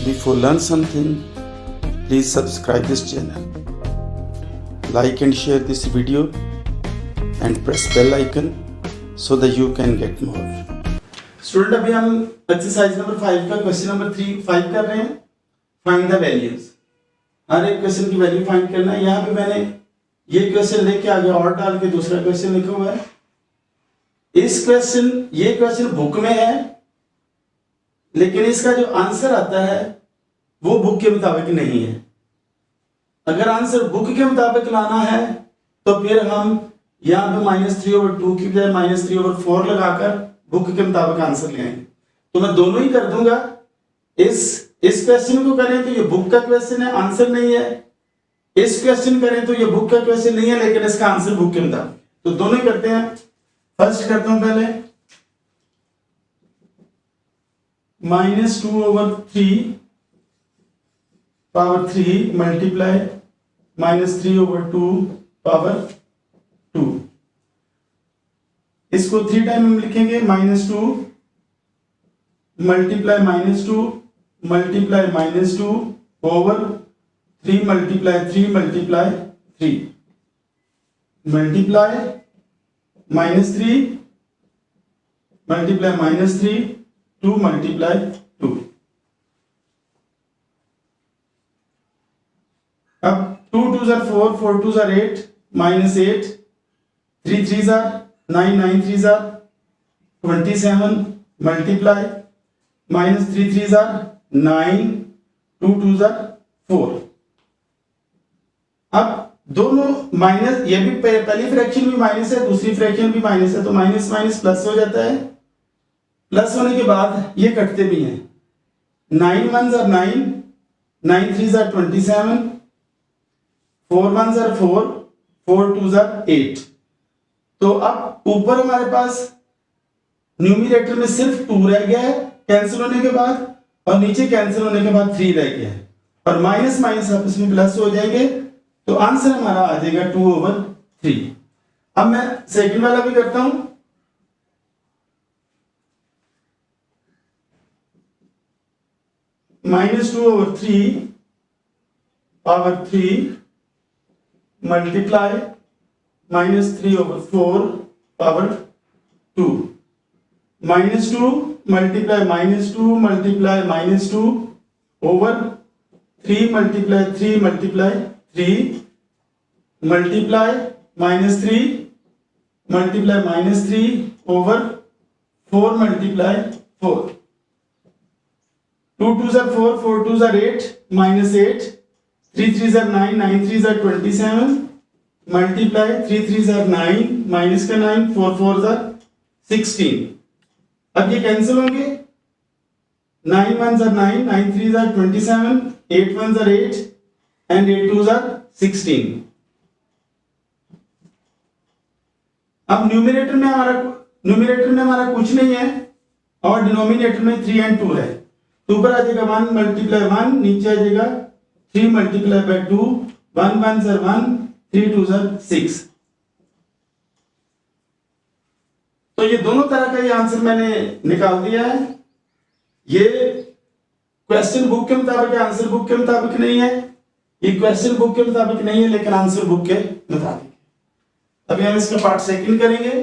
Before learn something, please subscribe this channel. Like and share this video and press bell icon so that you can get more. Student अभी हम exercise number 5 का question number 5 कर रहे हैं. Find the values. हर एक question की value find करना है. यहाँ पे मैंने ये क्वेश्चन लेके आगे और डाल के दूसरा क्वेश्चन लिखा हुआ है. ये क्वेश्चन बुक में है, लेकिन इसका जो आंसर आता है वो बुक के मुताबिक नहीं है. अगर आंसर बुक के मुताबिक लाना है तो फिर हम यहाँ पे -3/2 की बजाय -3/4 लगाकर बुक के मुताबिक आंसर ले आएंगे. तो मैं दोनों ही कर दूंगा. इस क्वेश्चन को करें तो ये बुक का क्वेश्चन है, आंसर नहीं है. इस क्वेश्चन करें तो ये बुक का क्वेश्चन नहीं है, लेकिन इसका आंसर बुक के मुताबिक. तो दोनों ही करते हैं. फर्स्ट करता हूं पहले -2/3 पावर 3 मल्टीप्लाई -3/2 पावर 2. इसको 3 टाइम हम लिखेंगे. -2 multiply -2 multiply -2 over 3 multiply 3 multiply 3 multiply -3 multiply -3 2 multiply 2. अब 2 2s are 4 4 2s are 8 -8 3 3s are 9 9 3s are 27 multiply -3 3s are 9 2 2s are 4. अब दोनों माइनस, ये भी पहली फ्रैक्शन भी माइनस है, दूसरी फ्रैक्शन भी माइनस है, तो माइनस माइनस प्लस हो जाता है. प्लस होने के बाद ये कटते भी हैं. 9 1s are 9 9 3s are 27 4 1s are 4 4 2s are 8. तो अब ऊपर हमारे पास न्यूमरेटर में सिर्फ 2 रह गया है कैंसिल होने के बाद, और नीचे कैंसिल होने के बाद 3 रह गया है, और माइनस माइनस आपस में प्लस हो जाएंगे. तो आंसर हमारा आ जाएगा 2/3. अब मैं सेकंड वाला भी करता हूं. -2/3 power 3 multiply -3/4 power 2. -2 multiply -2 multiply -2 over 3 multiply 3 multiply 3 multiply -3 multiply -3 over 4 multiply 4. 2 2s are 4 4 2s are 8 -8 3 3s are 9 9 3s are 27 multiply 3 3s are 9 minus का 9 4 4s are 16. अब ये कैंसिल होंगे. 9 1s are 9 9 3s are 27 8 1s are 8 and 8 2s are 16. अब numerator में हमारा कुछ नहीं है और डिनोमिनेटर में 3 and 2 है. तो ऊपर आ जाएगा 1 मल्टीप्लाई 1, नीचे आ जाएगा 3 multiply by 2 1 1s are 1 3 2s are 6. तो ये दोनों तरह का ये आंसर मैंने निकाल दिया है. ये क्वेश्चन बुक के मुताबिक है, आंसर बुक के मुताबिक नहीं है. ये क्वेश्चन बुक के मुताबिक नहीं है, लेकिन आंसर बुक के मुताबिक है. अभी हम इसका पार्ट सेकंड करेंगे.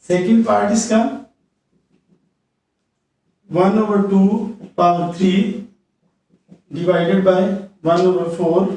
सेकंड पार्ट इसका 1/2 power 3 divided by 1/4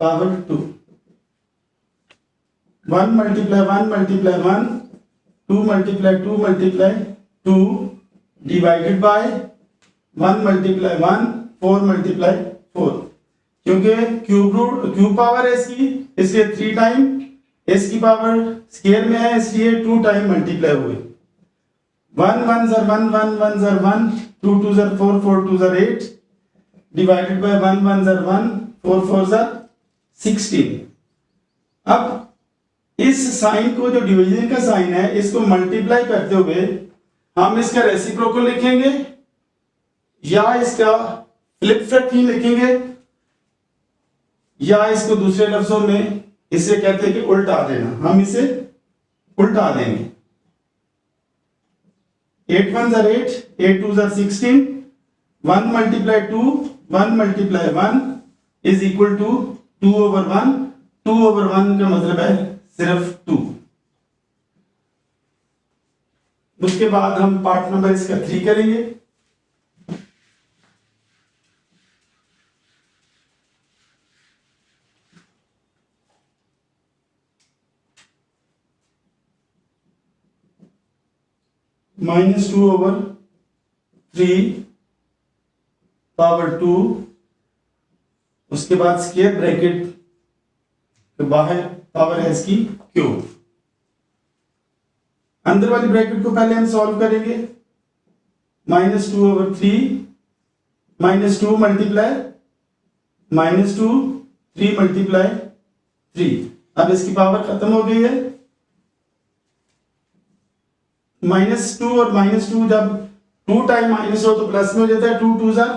power 2. 1 multiply 1 multiply 1 2 multiply 2 multiply 2 divided bye 1 multiply 1 4 multiply 4. क्योंकि क्यूब पावर है इसलिए 3 टाइम, इसकी पावर स्क्वायर में है इसलिए 2 टाइम मल्टीप्लाई हुए. 1 1s are 1 1 1s are 1 2 2s are 4 4 2s are 8 divided by 1 1s are 1 4 4s are 16. अब इस साइन को, जो डिवीजन का साइन है, इसको मल्टीप्लाई करते हुए हम इसका रेसिप्रोकल लिखेंगे या इसका फ्लिप फ्रैक्शन लिखेंगे, या इसको दूसरे लफ्जों में इसे कहते हैं कि उल्टा देना। हम इसे उल्टा देंगे। 8 1s are 8, 8 2s are 16, 1 multiply 2, 1 multiply 1 is equal to 2 over 1, 2 over 1 का मतलब है सिर्फ 2। उसके बाद हम पार्ट नंबर इसका 3 करेंगे। -2 over 3 पावर 2, उसके बाद स्क्वायर ब्रैकेट के बाहर पावर है इसकी क्यूब। अंदर वाली ब्रैकेट को पहले हम सॉल्व करेंगे। -2 over 3, -2 मल्टीप्लाई -2, 3 मल्टीप्लाई 3। अब इसकी पावर खत्म हो गई है। -2 और -2 जब 2 टाइम माइनस हो तो प्लस में हो जाता है। 2 2s are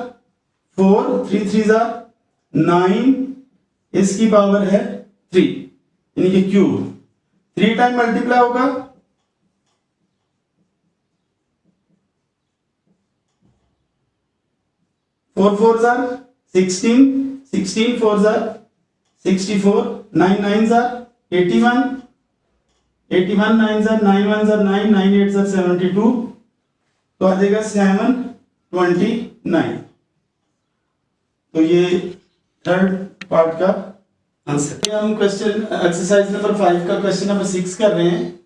4, 3 3s are 9, इसकी पावर है 3 यानी कि क्यूब। 3 टाइम मल्टीप्लाई होगा 4 4s are 16, 16 4s are 64, 9 9s are 81, 81 9s are 9 1s are 9, 9 8s are 72, तो आ जाएगा 729। तो ये थर्ड पार्ट का आंसर। हम क्वेश्चन एक्सरसाइज नंबर 5 का क्वेश्चन नंबर 6 कर रहे हैं।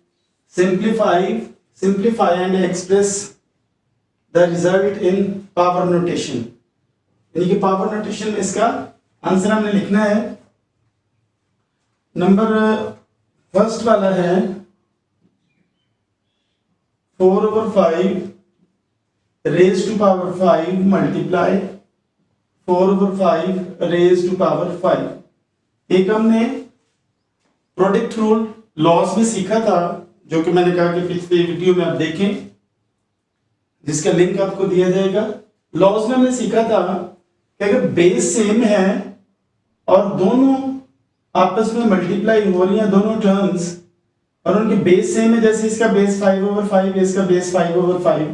Simplify and express the result in power notation, यानी कि पावर नोटेशन में इसका आंसर हमने लिखना है। नंबर फर्स्ट वाला है 4 over 5 raised to power 5 multiply 4 over 5 raised to power 5। एक हमने प्रोडक्ट रूल लॉस में सीखा था, जो कि मैंने कहा कि पिछले वीडियो में आप देखें, जिसका लिंक आपको दिया जाएगा। लॉस में हमने सीखा था कि अगर बेस सेम है और दोनों आपस में मल्टीप्लाई हो रही हैं, दोनों टर्म्स, और उनके बेस सेम है, जैसे इसका बेस 5 over 5, इसका बेस 5 over 5,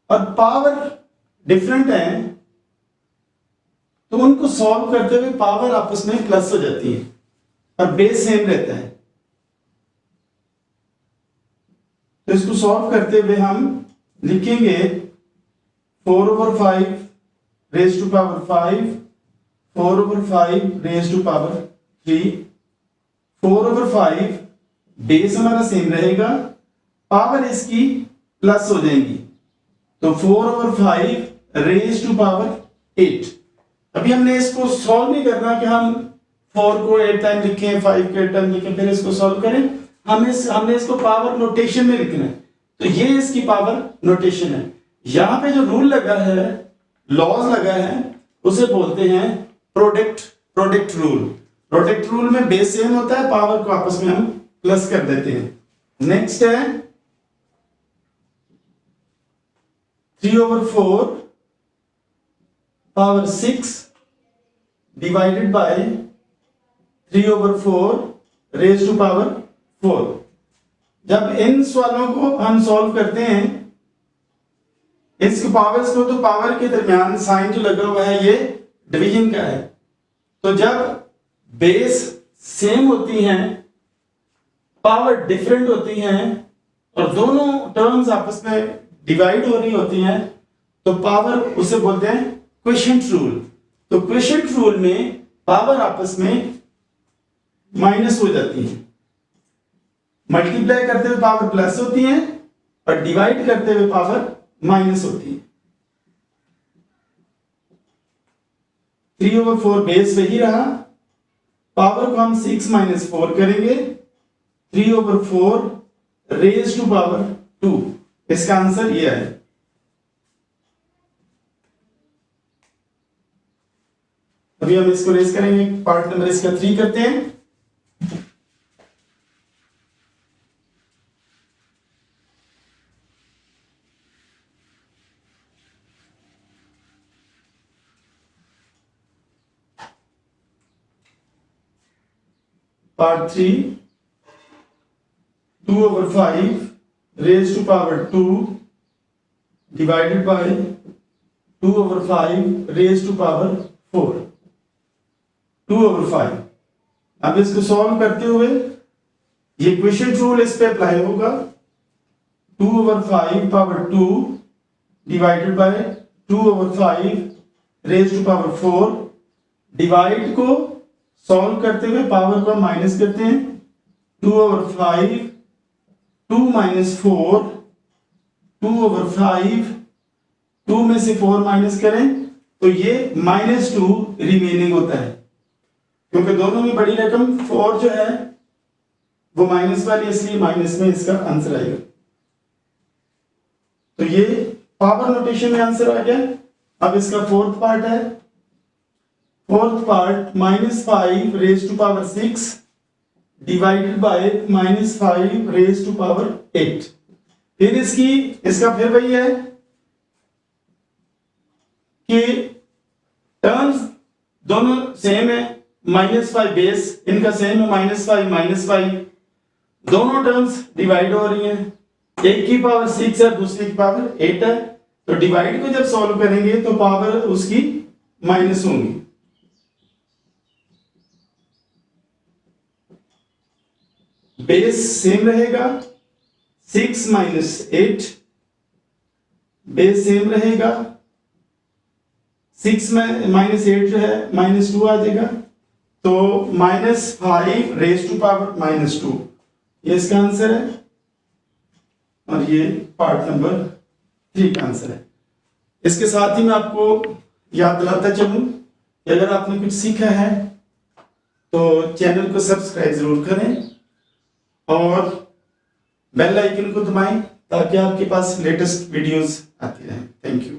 और पावर डिफरेंट है, तो उनको सॉल्व करते हुए पावर आपस में प्लस हो जाती है और बेस सेम रहता है। तो इसको सॉल्व करते हुए हम लिखेंगे 4 over 5 raised to power 5, 4 over 5 raised to power 3, 4 over 5 base हमारा सेम रहेगा, पावर इसकी प्लस हो जाएंगी, तो 4 over 5 रेज टू पावर 8। अभी हमने इसको सॉल्व नहीं करना कि हम 4 को 8 टाइम लिखें, 5 को 8 टाइम लिखें फिर इसको सॉल्व करें। हमने इसको पावर नोटेशन में लिखना है। तो ये इसकी पावर नोटेशन है। यहां पे जो रूल लगा है, लॉज लगा है, उसे बोलते हैं प्रोडक्ट रूल। प्रोडक्ट रूल में बेस सेम होता है, पावर को आपस में हम प्लस कर देते हैं। नेक्स्ट है 3 over 4 power 6 divided by 3 over 4 raise to power 4। जब इन सवालों को हम सॉल्व करते हैं, इसके पावर्स को, तो पावर के दरमियान साइन जो लगा हुआ है ये डिवीजन का है। तो जब बेस सेम होती हैं, पावर डिफरेंट होती हैं और दोनों टर्म्स आपस में डिवाइड हो रही होती हैं, तो पावर उसे बोलते हैं क्वोशिएंट रूल। तो क्वोशिएंट रूल में पावर आपस में माइनस हो जाती है, मल्टीप्लाई करते हुए पावर प्लस होती है और डिवाइड करते हुए पावर माइनस होती है। 3 over 4 बेस वही रहा, पावर को हम 6 - 4 करेंगे, 3 over 4 रेज टू पावर 2। इसका आंसर ये है। अभी हम इसको रेज करेंगे, पार्ट नंबर इसका 3 करते हैं। Part 3 2/5 raised to power 2 divided by 2/5 raised to power 4 2/5। अब इसको सॉल्व करते हुए ये क्वेश्चन रूल इस पे अप्लाई होगा। 2/5 power 2 divided by 2/5 raise to power 4। Divide को सॉल्व करते हुए पावर को माइनस करते हैं। 2/5 2 माइनस 4 2/5 2 में से 4 माइनस करें तो ये -2 रिमेनिंग होता है, क्योंकि दोनों में बड़ी रकम 4 जो है वो माइनस वाली, इसलिए माइनस में इसका आंसर आएगा। तो ये पावर नोटेशन में आंसर आ गया। अब इसका फोर्थ पार्ट है। Fourth part -5 raise to power 6 divided by -5 raise to power 8। फिर इसका फिर वही है कि टर्म्स दोनों सेम है। -5 बेस इनका सेम है, -5 दोनों टर्म्स डिवाइड हो रही हैं। एक की पावर 6 है, दूसरी की पावर 8 है। तो डिवाइड को जब सॉल्व करेंगे तो पावर उसकी माइनस होंगी। बेस सेम रहेगा, 6 - 8 बेस सेम रहेगा। 6 में -8 जो है -2 आ जाएगा, तो -5 रेज टू पावर -2 ये इसका आंसर है। और ये पार्ट नंबर 3 का आंसर है। इसके साथ ही मैं आपको याद दिलाता चलूं कि अगर आपने कुछ सीखा है तो चैनल को सब्सक्राइब जरूर करें और बेल आइकन को दबाएं ताकि आपके पास लेटेस्ट वीडियोस आती रहें। Thank you.